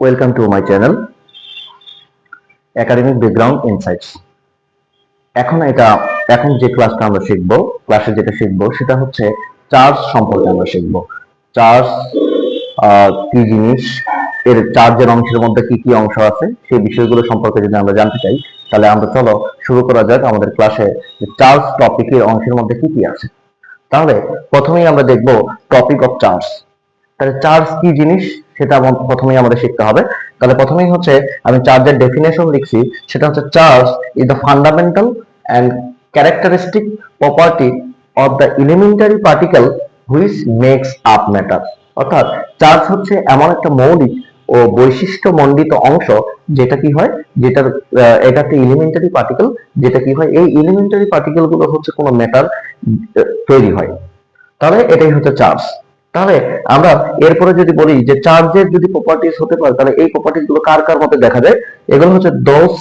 Welcome to my channel Academic Background Insights. এখন যে ক্লাসটা আমরা শিখবো, ক্লাসে যেটা শিখবো সেটা হচ্ছে চার্জ সম্পর্কে আমরা শিখবো। চার্জ কি জিনিস, এর চার্জের অংশের মধ্যে কি কি অংশ আছে সেই বিষয়গুলো সম্পর্কে যদি আমরা জানতে চাই, তাহলে আমরা চলো শুরু করা যাক আমাদের ক্লাসে চার্জ টপিকের অংশের মধ্যে কি কি আছে। তাহলে প্রথমেই আমরা দেখবো টপিক অফ চার্জ। তাহলে চার্জ কি জিনিস সেটা প্রথমেই আমাদের শিখতে হবে। তাহলে প্রথমেই হচ্ছে আমি চার্জের ডেফিনেশন লিখছি, সেটা হচ্ছে charge is the fundamental and characteristic property of the elementary particle which makes up matter. অর্থাৎ চার্জ হচ্ছে এমন একটা মৌলিক ও বৈশিষ্ট্যমণ্ডিত অংশ যেটা কি হয়, এটা একটা এলিমেন্টারি পার্টিকেল, যেটা কি হয় এই এলিমেন্টারি পার্টিকেল গুলো হচ্ছে কোনো ম্যাটার তৈরি হয়। তাহলে এটাই হচ্ছে চার্জ। তাহলে আমরা এরপরে যদি বলি যে চার্জের যদি প্রপার্টিজ হতে পারে, তাহলে এই প্রপার্টিজ গুলো কার কার মধ্যে দেখা যায়, এগুলো হচ্ছে দোজ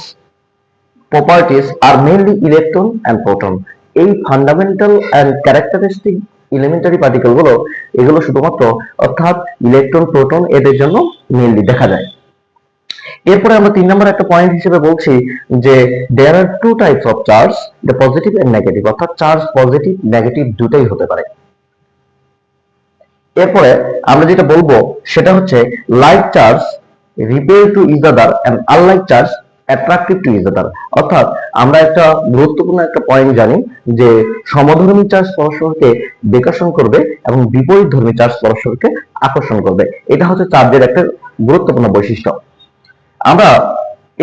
প্রপার্টিজ আর মেইনলি ইলেকট্রন এন্ড প্রোটন। এই fundamental and characteristic elementary particle গুলো, এগুলো শুধুমাত্র অর্থাৎ ইলেকট্রন প্রোটন এদের জন্য মেইনলি দেখা যায়। এরপরে আমরা 3 নম্বর একটা পয়েন্ট হিসেবে বলছি যে there are two types of charge, the positive and negative. অর্থাৎ চার্জ পজিটিভ নেগেটিভ দুটাই হতে পারে। এরপরে আমরা যেটা বলবো সেটা হচ্ছে like charge repel to each other and unlike charge attractive to each other. অর্থাৎ আমরা একটা গুরুত্বপূর্ণ একটা পয়েন্ট জানি যে সমধর্মী চার্জ পরস্পরকে বিকর্ষণ করবে এবং বিপরীতধর্মী চার্জ পরস্পরকে আকর্ষণ করবে। এটা হচ্ছে চার্জের একটা গুরুত্বপূর্ণ বৈশিষ্ট্য। আমরা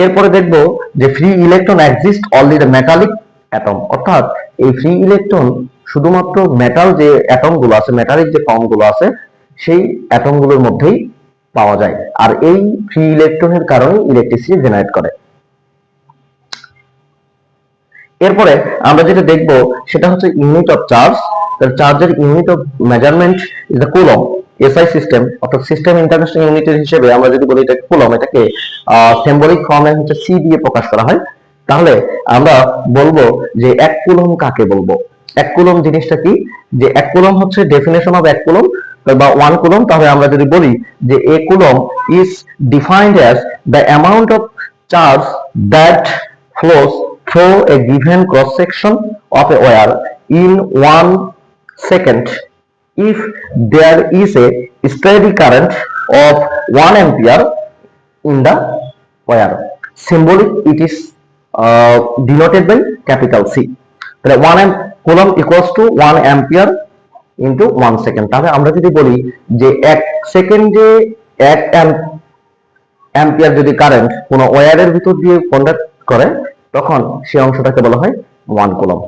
এরপরে দেখব যে free electron exist only the metallic atom. অর্থাৎ এই ফ্রি ইলেকট্রন শুধুমাত্র মেটাল যে অ্যাটম গুলো আছে, মেটালিক যে ফর্ম গুলো আছে সেই অ্যাটম গুলোর মধ্যেই পাওয়া যায়, আর এই ফ্রি ইলেকট্রনের কারণে ইলেকট্রিসিটি জেনারেট করে। এরপরে আমরা যেটা দেখব সেটা হচ্ছে ইউনিট অফ চার্জ। চার্জের unit of measurement is the coulomb. SI system অর্থাৎ সিস্টেম ইন্টারন্যাশনাল ইউনিটের হিসেবে আমরা যদি বলি এটা কুলম, এটাকে সিম্বলিক ফর্মে হচ্ছে সি দিয়ে প্রকাশ করা হয়। তাহলে আমরা বলবো যে 1 কুলম কাকে বলবো। 1 কুলম জিনিসটা কি, যে 1 কুলম হচ্ছে ডেফিনেশন অফ 1 কুলম বা 1 কুলম। তাহলে আমরা যদি বলি যে a coulomb is defined as the amount of charge that flows through a given cross section of a wire in 1 second if there is a steady current of 1 ampere in the wire. Symbolic it is denoted by capital C. তাহলে 1 coulomb equals to 1 ampere into 1 second. তাহলে আমরা যদি বলি যে 1 সেকেন্ডে 1 ampere যদি current কোন ওয়্যারের ভিতর দিয়ে কন্ডাক্ট করে, তখন সেই অংশটাকে বলা হয় 1 কুলম।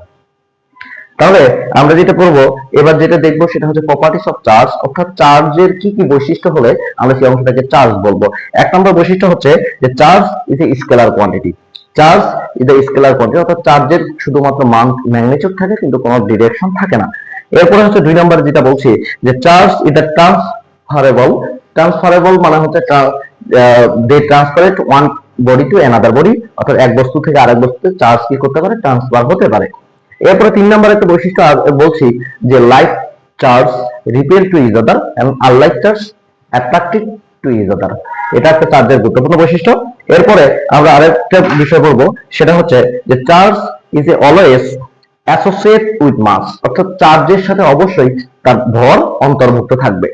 তাহলে আমরা যেটা করব এবার যেটা দেখবো সেটা হচ্ছে প্রপার্টিজ অফ চার্জ। অর্থাৎ চার্জের কি কি বৈশিষ্ট্য হলে আমরা সেই অংশটাকে চার্জ বলবো। 1 নম্বর বৈশিষ্ট্য হচ্ছে যে charge is A scalar quantity. Charge is A scalar quantity, অর্থাৎ চার্জের শুধুমাত্র মান ম্যাগনিটিউড থাকে কিন্তু কোনো ডিরেকশন থাকে না। এরপরে হচ্ছে 2 নম্বরে যেটা বলছি যে charge is the transferable. Transferable মানে হচ্ছে they transferred one body to another body. অর্থাৎ এক বস্তু থেকে আরেক বস্তুতে চার্জ কি করতে পারে, ট্রান্সফার হতে পারে। এরপরে 3 নম্বর একটা বৈশিষ্ট্য বলছি যে like charge repel to each other and unlike charge attractive to each other. এটা একটা চার্জের গুরুত্বপূর্ণ বৈশিষ্ট্য। এরপরে আমরা আরেকটা বিষয় বলবো সেটা হচ্ছে যে charge is a always associate with mass. অর্থাৎ চার্জের সাথে অবশ্যই তার ভর অন্তর্ভুক্ত থাকবে।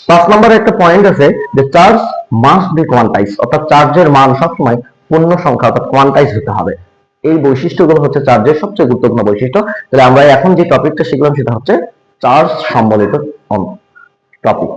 5 নম্বরে একটা পয়েন্ট আছে যে চার্জ মাস্ট বি কোয়ান্টাইজ। অর্থাৎ চার্জের মান সবসময় পূর্ণ সংখ্যা অর্থাৎ কোয়ান্টাইজ হতে হবে। এই বৈশিষ্ট্যগুলো হচ্ছে চার্জের সবচেয়ে গুরুত্বপূর্ণ বৈশিষ্ট্য। তাহলে আমরা এখন যে টপিকটা শিখলাম সেটা হচ্ছে চার্জ সম্বলিত টপিক।